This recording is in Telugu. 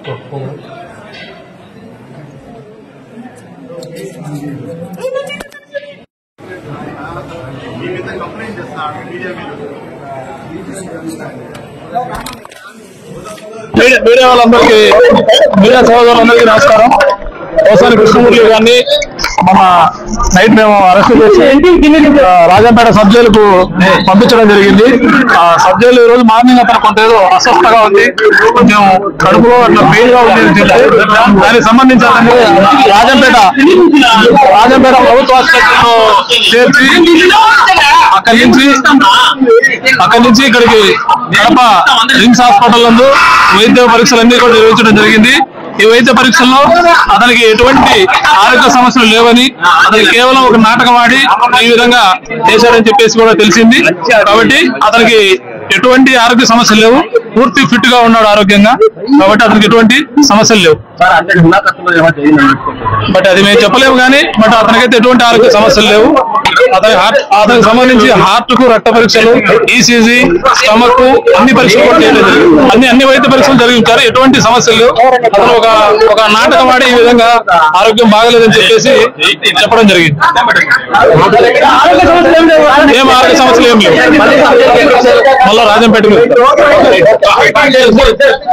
చెప్పు నన్ను కంప్లైంట్ చేస్తాను మీడియా వాళ్ళందరికీ, మీడియా సోదరులందరికీ నమస్కారం. ఒకసారి కృష్ణమూర్తి గారిని మన నైట్ మేము అరెస్ట్ చేసి రాజంపేట సబ్ జైలుకు పంపించడం జరిగింది. ఆ సబ్ జైలు ఈ రోజు మార్నింగ్ అతను కొంత ఏదో అస్వస్థగా ఉంది, కొంచెం కడుపులో అట్లా పెయిన్ గా ఉంది అని చెప్తే దానికి సంబంధించి రాజంపేట ప్రభుత్వ ఆసుపత్రిలో చేర్చి అక్కడి నుంచి ఇక్కడికి కడప రిమ్స్ హాస్పిటల్ నందు వైద్య పరీక్షలన్నీ కూడా నిర్వహించడం జరిగింది. ఈ వైద్య పరీక్షల్లో అతనికి ఎటువంటి ఆరోగ్య సమస్యలు లేవని, అతనికి కేవలం ఒక నాటకం ఆడి ఈ విధంగా చేశాడని చెప్పేసి కూడా తెలిసింది. కాబట్టి అతనికి ఎటువంటి ఆరోగ్య సమస్యలు లేవు, పూర్తి ఫిట్ గా ఉన్నాడు ఆరోగ్యంగా. కాబట్టి అతనికి ఎటువంటి సమస్యలు లేవు. బట్ అది మేము చెప్పలేము కానీ బట్ అతనికైతే ఎటువంటి ఆరోగ్య సమస్యలు లేవు. అతనికి సంబంధించి హార్ట్ కు రక్త పరీక్షలు, ఈసీజీ, స్టమక్ అన్ని పరీక్షలు కూడా చేయడం జరిగింది. అన్ని వైద్య పరీక్షలు జరిగించారు, ఎటువంటి సమస్యలు లేవు. అతను ఒక నాటకం ఆడి ఈ విధంగా ఆరోగ్యం బాగలేదని చెప్పేసి చెప్పడం జరిగింది. ఏం ఆరోగ్య సమస్యలు ఏం లేవు. మళ్ళా రాజంపేట